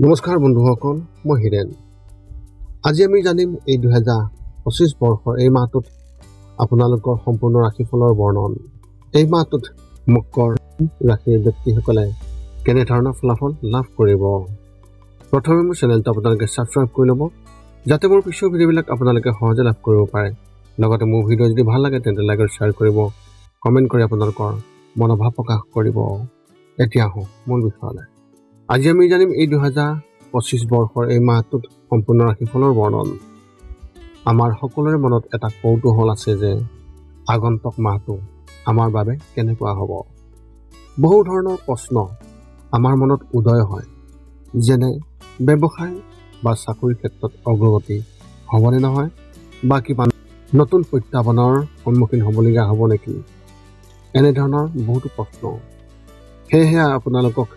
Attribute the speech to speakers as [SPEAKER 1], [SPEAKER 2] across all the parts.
[SPEAKER 1] নমস্কাৰ বন্ধুসকল, মই হিৰেন। আজি আমি জানিম এই 2025 বৰ্ষৰ এই মাহটোত আপোনালোকৰ সম্পূৰ্ণ ৰাশিফলৰ বৰ্ণন। এই মাহটোত মকৰ ৰাশিৰ ব্যক্তিসকলে কেনেধৰণৰ ফলাফল লাভ কৰিব। প্ৰথমে মোৰ চেনেলটো আপোনালোকে ছাবস্ক্ৰাইব কৰি ল'ব, যাতে মোৰ পিছৰ ভিডিঅ'বিলাক আপোনালোকে সহজে লাভ কৰিব পাৰে। লগতে মোৰ ভিডিঅ' যদি ভাল লাগে তেন্তে লাইক আৰু শ্বেয়াৰ কৰিব, কমেণ্ট কৰি আপোনালোকৰ মনোভাৱ প্ৰকাশ কৰিব। এতিয়া আহোঁ মূল বিষয়লৈ। আজি আমি জানিম এই 2025 বৰ্ষৰ এই মাহটোত সম্পূৰ্ণ ৰাশিফলৰ বৰ্ণন। আমাৰ সকলোৰে মনত এটা কৌতূহল আছে যে আগন্তুক মাহটো আমাৰ বাবে কেনেকুৱা হ'ব। বহু ধৰণৰ প্ৰশ্ন আমাৰ মনত উদয় হয়, যেনে ব্যৱসায় বা চাকৰিৰ ক্ষেত্ৰত অগ্ৰগতি হ'বনে নহয়, বা কিবা নতুন প্ৰত্যাহ্বানৰ সন্মুখীন হ'বলগীয়া হ'ব নেকি, এনেধৰণৰ বহুতো প্ৰশ্ন। সেয়েহে আপোনালোকক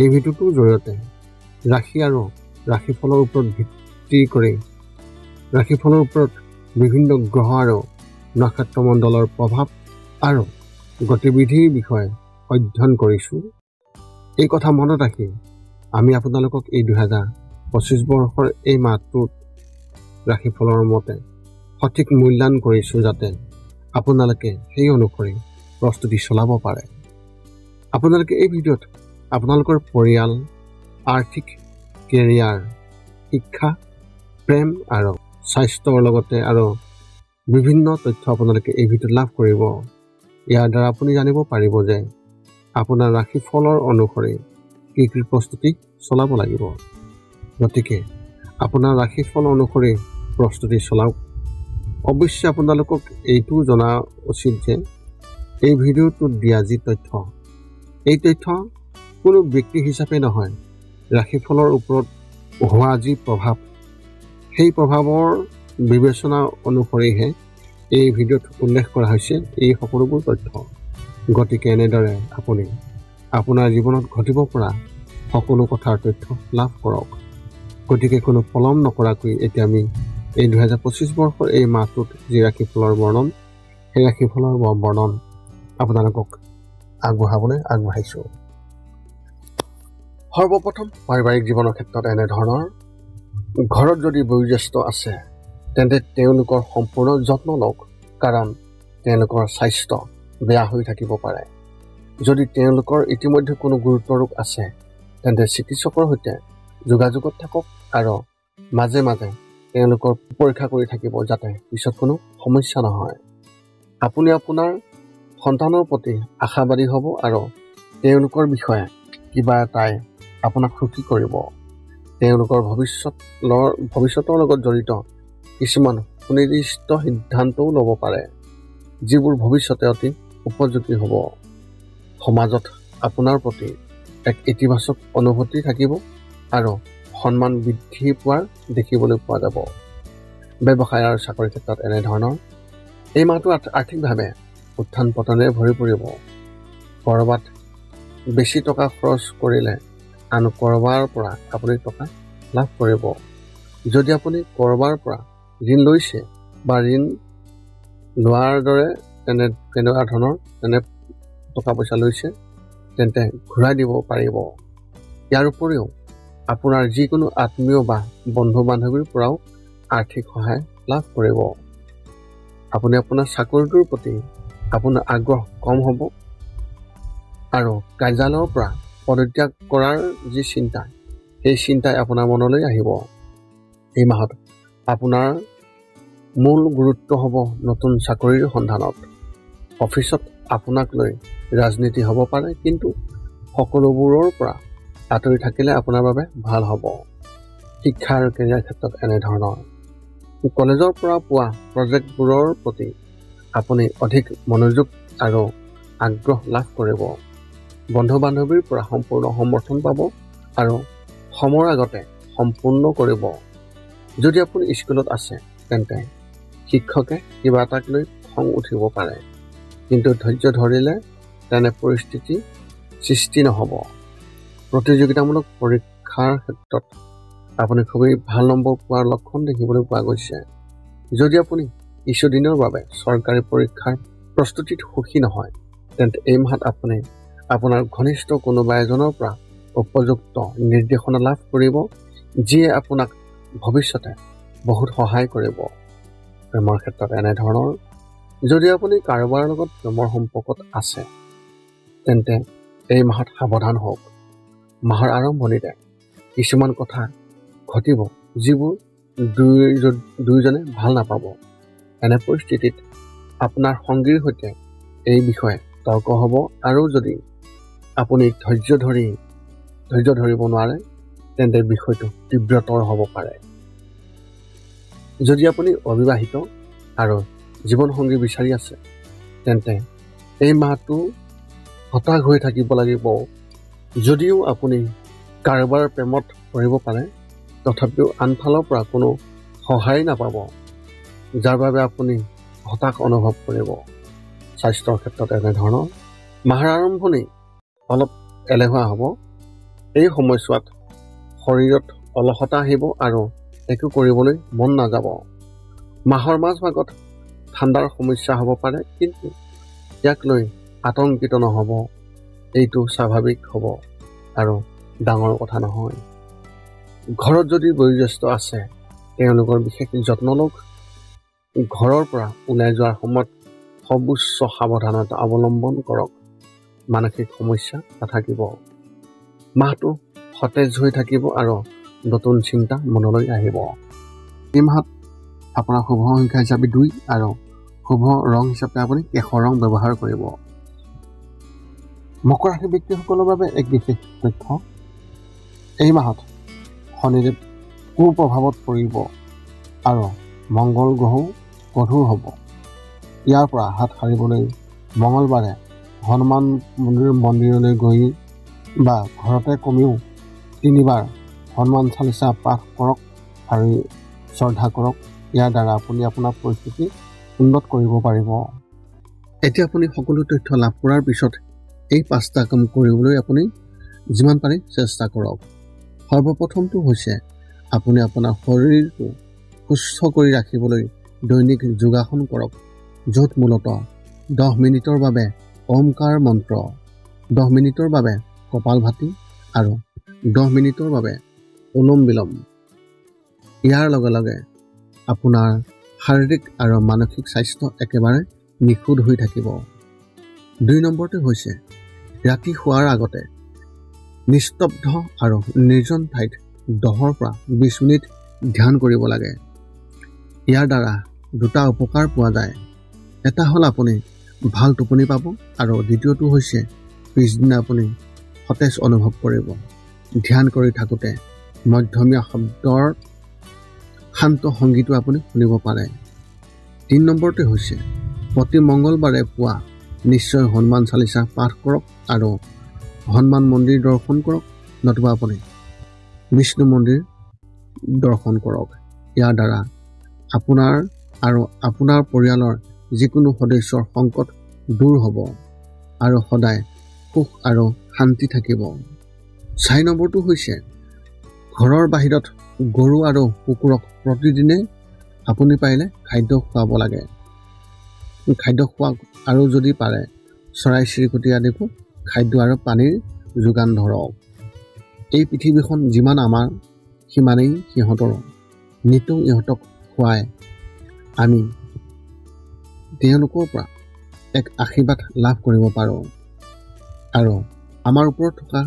[SPEAKER 1] এই ভিডিঅ'টোৰ জৰিয়তে ৰাশি আৰু ৰাশিফলৰ ওপৰত ভিত্তি কৰি ৰাশিফলৰ ওপৰত বিভিন্ন গ্ৰহ আৰু নক্ষত্ৰমণ্ডলৰ প্ৰভাৱ আৰু গতিবিধিৰ বিষয়ে অধ্যয়ন কৰিছোঁ। এই কথা মনত ৰাখি আমি আপোনালোকক এই 2025 বৰ্ষৰ এই মাহটোত ৰাশিফলৰ মতে সঠিক মূল্যায়ন কৰিছোঁ, যাতে আপোনালোকে সেই অনুসৰি প্ৰস্তুতি চলাব পাৰে। আপোনালোকে এই ভিডিঅ'ত আপোনালোকৰ পৰিয়াল, আৰ্থিক, কেৰিয়াৰ, শিক্ষা, প্ৰেম আৰু স্বাস্থ্যৰ লগতে আৰু বিভিন্ন তথ্য আপোনালোকে এই ভিডিঅ'ত লাভ কৰিব। ইয়াৰ দ্বাৰা আপুনি জানিব পাৰিব যে আপোনাৰ ৰাশিফলৰ অনুসৰি কি কি প্ৰস্তুতি চলাব লাগিব। গতিকে আপোনাৰ ৰাশিফল অনুসৰি প্ৰস্তুতি চলাওক। অৱশ্যে আপোনালোকক এইটো জনা উচিত যে এই ভিডিঅ'টোত দিয়া যি তথ্য, এই তথ্য কোনো ব্যক্তি হিচাপে নহয়, ৰাশিফলৰ ওপৰত হোৱা যি প্ৰভাৱ, সেই প্ৰভাৱৰ বিবেচনা অনুসৰিহে এই ভিডিঅ'ত উল্লেখ কৰা হৈছে এই সকলোবোৰ তথ্য। গতিকে এনেদৰে আপুনি আপোনাৰ জীৱনত ঘটিব পৰা সকলো কথাৰ তথ্য লাভ কৰক। গতিকে কোনো পলম নকৰাকৈ এতিয়া আমি এই 2025 বৰ্ষৰ এই মাহটোত যি ৰাশিফলৰ বৰ্ণন, সেই ৰাশিফলৰ বৰ্ণন আপোনালোকক আগবঢ়াবলৈ আগবাঢ়িছোঁ। সৰ্বপ্ৰথম পাৰিবাৰিক জীৱনৰ ক্ষেত্ৰত এনেধৰণৰ। ঘৰত যদি বয়োজ্যেষ্ঠ আছে তেন্তে তেওঁলোকৰ সম্পূৰ্ণ যত্ন লওক, কাৰণ তেওঁলোকৰ স্বাস্থ্য বেয়া হৈ থাকিব পাৰে। যদি তেওঁলোকৰ ইতিমধ্যে কোনো গুৰুতৰ ৰোগ আছে তেন্তে চিকিৎসকৰ সৈতে যোগাযোগত থাকক আৰু মাজে মাজে তেওঁলোকৰ পৰীক্ষা কৰি থাকিব, যাতে পিছত কোনো সমস্যা নহয়। আপুনি আপোনাৰ সন্তানৰ প্ৰতি আশাবাদী হ'ব আৰু তেওঁলোকৰ বিষয়ে কিবা এটাই আপোনাক সুখী কৰিব। তেওঁলোকৰ ভৱিষ্যতৰ লগত জড়িত কিছুমান সুনিৰ্দিষ্ট সিদ্ধান্তও ল'ব পাৰে, যিবোৰ ভৱিষ্যতে অতি উপযোগী হ'ব। সমাজত আপোনাৰ প্ৰতি এক ইতিবাচক অনুভূতি থাকিব আৰু সন্মান বৃদ্ধি পোৱাৰ দেখিবলৈ পোৱা যাব। ব্যৱসায় আৰু চাকৰিৰ ক্ষেত্ৰত এনেধৰণৰ। এই মাহটো আৰ্থিকভাৱে উত্থান পতনেৰে ভৰি পৰিব। ক'ৰবাত বেছি টকা খৰচ কৰিলে আন ক'ৰবাৰ পৰা আপুনি টকা লাভ কৰিব। যদি আপুনি ক'ৰবাৰ পৰা ঋণ লৈছে বা ঋণ লোৱাৰ দৰে তেনে টকা পইচা লৈছে তেন্তে ঘূৰাই দিব পাৰিব। ইয়াৰ উপৰিও আপোনাৰ যিকোনো আত্মীয় বা বন্ধু বান্ধৱীৰ পৰাও আৰ্থিক সহায় লাভ কৰিব। আপুনি আপোনাৰ চাকৰিটোৰ প্ৰতি আপোনাৰ আগ্ৰহ কম হ'ব আৰু কাৰ্যালয়ৰ পৰা পদত্যাগ কৰাৰ যি চিন্তা, সেই চিন্তাই আপোনাৰ মনলৈ আহিব। এই মাহত আপোনাৰ মূল গুৰুত্ব হ'ব নতুন চাকৰিৰ সন্ধানত। অফিচত আপোনাক লৈ ৰাজনীতি হ'ব পাৰে, কিন্তু সকলোবোৰৰ পৰা আঁতৰি থাকিলে আপোনাৰ বাবে ভাল হ'ব। শিক্ষা আৰু কেৰিয়াৰ ক্ষেত্ৰত এনেধৰণৰ। কলেজৰ পৰা পোৱা প্ৰজেক্টবোৰৰ প্ৰতি আপুনি অধিক মনোযোগ আৰু আগ্ৰহ লাভ কৰিব। বন্ধু বান্ধৱীৰ পৰা সম্পূৰ্ণ সমৰ্থন পাব আৰু সময়ৰ আগতে সম্পূৰ্ণ কৰিব। যদি আপুনি স্কুলত আছে তেন্তে শিক্ষকে কিবা এটাক লৈ খং উঠিব পাৰে, কিন্তু ধৈৰ্য ধৰিলে তেনে পৰিস্থিতি সৃষ্টি নহ'ব। প্ৰতিযোগিতামূলক পৰীক্ষাৰ ক্ষেত্ৰত আপুনি খুবেই ভাল নম্বৰ পোৱাৰ লক্ষণ দেখিবলৈ পোৱা গৈছে। যদি আপুনি কিছুদিনৰ বাবে চৰকাৰী পৰীক্ষাৰ প্ৰস্তুতিত সুখী নহয় তেন্তে এই মাহত আপুনি আপোনাৰ ঘনিষ্ঠ কোনোবা এজনৰ পৰা উপযুক্ত নিৰ্দেশনা লাভ কৰিব, যিয়ে আপোনাক ভৱিষ্যতে বহুত সহায় কৰিব। প্ৰেমৰ ক্ষেত্ৰত এনেধৰণৰ, যদি আপুনি কাৰোবাৰ লগত প্ৰেমৰ সম্পৰ্কত আছে তেন্তে এই মাহত সাৱধান হওক। মাহৰ আৰম্ভণিতে কিছুমান কথা ঘটিব যিবোৰ দুয়োজনে ভাল নাপাব। এনে পৰিস্থিতিত আপোনাৰ সংগীৰ সৈতে এই বিষয়ে তৰ্ক হ'ব, আৰু যদি আপুনি ধৈৰ্য ধৰিব নোৱাৰে তেন্তে বিষয়টো তীব্ৰতৰ হ'ব পাৰে। যদি আপুনি অবিবাহিত আৰু জীৱনসংগী বিচাৰি আছে তেন্তে এই মাহটো হতাশ হৈ থাকিব লাগিব। যদিও আপুনি কাৰোবাৰ প্ৰেমত পৰিব পাৰে, তথাপিও আনফালৰ পৰা কোনো সহায় নাপাব, যাৰ বাবে আপুনি হতাশ অনুভৱ কৰিব। স্বাস্থ্যৰ ক্ষেত্ৰত এনেধৰণৰ, মাহৰ আৰম্ভণি অলপ এলেহুৱা হ'ব। এই সময়ছোৱাত শৰীৰত অলসতা আহিব আৰু একো কৰিবলৈ মন নাযাব। মাহৰ মাজভাগত ঠাণ্ডাৰ সমস্যা হ'ব পাৰে, কিন্তু ইয়াক লৈ আতংকিত নহ'ব। এইটো স্বাভাৱিক হ'ব আৰু ডাঙৰ কথা নহয়। ঘৰত যদি বয়োজ্যেষ্ঠ আছে তেওঁলোকৰ বিশেষ যত্ন লওক। ঘৰৰ পৰা ওলাই যোৱাৰ সময়ত সৰ্বোচ্চ সাৱধানতা অৱলম্বন কৰক। মানসিক সমস্যা নাথাকিব। মাহটো সতেজ হৈ থাকিব আৰু নতুন চিন্তা মনলৈ আহিব। এই মাহত আপোনাৰ শুভ সংখ্যা হিচাপে 2 আৰু শুভ ৰং হিচাপে আপুনি কেশৰ ৰং ব্যৱহাৰ কৰিব। মকৰ ৰাশি ব্যক্তিসকলৰ বাবে এক বিশেষ তথ্য, এই মাহত শনিদেৱ কুপ্ৰভাৱত পৰিব আৰু মংগল গ্ৰহও কঠোৰ হ'ব। ইয়াৰ পৰা হাত সাৰিবলৈ মঙলবাৰে হনুমান মন্দিৰলৈ গৈ বা ঘৰতে কমেও 3 বাৰ হনুমান চালিচা পাঠ কৰক আৰু শ্ৰদ্ধা কৰক। ইয়াৰ দ্বাৰা আপুনি আপোনাৰ পৰিস্থিতি উন্নত কৰিব পাৰিব। এতিয়া আপুনি সকলো তথ্য লাভ কৰাৰ পিছত এই 5টা কাম কৰিবলৈ আপুনি যিমান পাৰে চেষ্টা কৰক। সৰ্বপ্ৰথমটো হৈছে আপুনি আপোনাৰ শৰীৰটো সুস্থ কৰি ৰাখিবলৈ দৈনিক যোগাসন কৰক, য'ত মূলতঃ 10 মিনিটৰ বাবে ওমকাৰ মন্ত্ৰ, 10 মিনিটৰ বাবে কপালভাতি আৰু 10 মিনিটৰ বাবে অনুলোম বিলোম। ইয়াৰ লগে লগে আপোনাৰ শাৰীৰিক আৰু মানসিক স্বাস্থ্য একেবাৰে নিখুঁত হৈ থাকিব। 2 নম্বৰটো হৈছে ৰাতি শোৱাৰ আগতে নিস্তব্ধ আৰু নিৰ্জন ঠাইত 10 পৰা 20 মিনিট ধ্যান কৰিব লাগে। ইয়াৰ দ্বাৰা 2টা উপকাৰ পোৱা যায়। এটা হ'ল আপুনি ভাল টোপনি পাব আৰু দ্বিতীয়টো হৈছে পিছদিনা আপুনি সতেজ অনুভৱ কৰিব। ধ্যান কৰি থাকোঁতে মধ্যমীয়া শব্দৰ শান্ত সংগীতো আপুনি শুনিব পাৰে। 3 নম্বৰটো হৈছে প্ৰতি মংগলবাৰে পুৱা নিশ্চয় হনুমান চালিচা পাঠ কৰক আৰু হনুমান মন্দিৰ দৰ্শন কৰক, নতুবা আপুনি বিষ্ণু মন্দিৰ দৰ্শন কৰক। ইয়াৰ দ্বাৰা আপোনাৰ আৰু আপোনাৰ পৰিয়ালৰ যিকোনো সদস্যৰ সংকট দূৰ হ'ব আৰু সদায় সুখ আৰু শান্তি থাকিব। 4 নম্বৰটো হৈছে ঘৰৰ বাহিৰত গৰু আৰু কুকুৰক প্ৰতিদিনে আপুনি পাৰিলে খাদ্য খুৱাব লাগে। খাদ্য খোৱাওক আৰু যদি পাৰে চৰাই চিৰিকটি আদিকো খাদ্য আৰু পানীৰ যোগান ধৰক। এই পৃথিৱীখন যিমান আমাৰ সিমানেই সিহঁতৰ। নিতৌ ইহঁতক খুৱাই আমি তেওঁলোকৰ পৰা এক আশীৰ্বাদ লাভ কৰিব পাৰোঁ আৰু আমাৰ ওপৰত থকা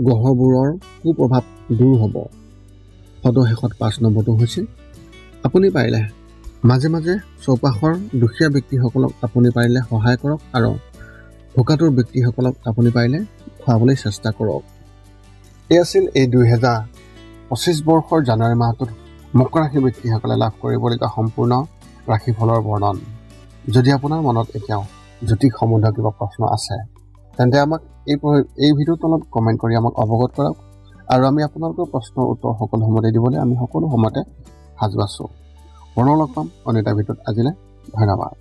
[SPEAKER 1] গ্ৰহবোৰৰ কুপ্ৰভাৱ দূৰ হ'ব। সদশেষত 5 নম্বৰটো হৈছে আপুনি পাৰিলে মাজে মাজে চৌপাশৰ দুখীয়া ব্যক্তিসকলক আপুনি পাৰিলে সহায় কৰক আৰু ভোকাতুৰ ব্যক্তিসকলক আপুনি পাৰিলে খুৱাবলৈ চেষ্টা কৰক। এই আছিল এই 2025 বৰ্ষৰ জানুৱাৰী মাহটোত মকৰ ৰাশি ব্যক্তিসকলে লাভ কৰিবলগীয়া সম্পূৰ্ণ ৰাশিফলৰ বৰ্ণন। যদি আপোনাৰ মনত এতিয়াও জ্যোতিষ সম্বন্ধীয় কিবা প্ৰশ্ন আছে তেন্তে আমাক এই ভিডিঅ'ৰ তলত কমেণ্ট কৰি আমাক অৱগত কৰক আৰু আমি আপোনালোকৰ প্ৰশ্নৰ উত্তৰ সকলো সময়তে দিবলৈ আমি সকলো সময়তে সাজু আছোঁ। পুনৰ লগ পাম অন্য এটা ভিডিঅ'ত। আজিলৈ ধন্যবাদ।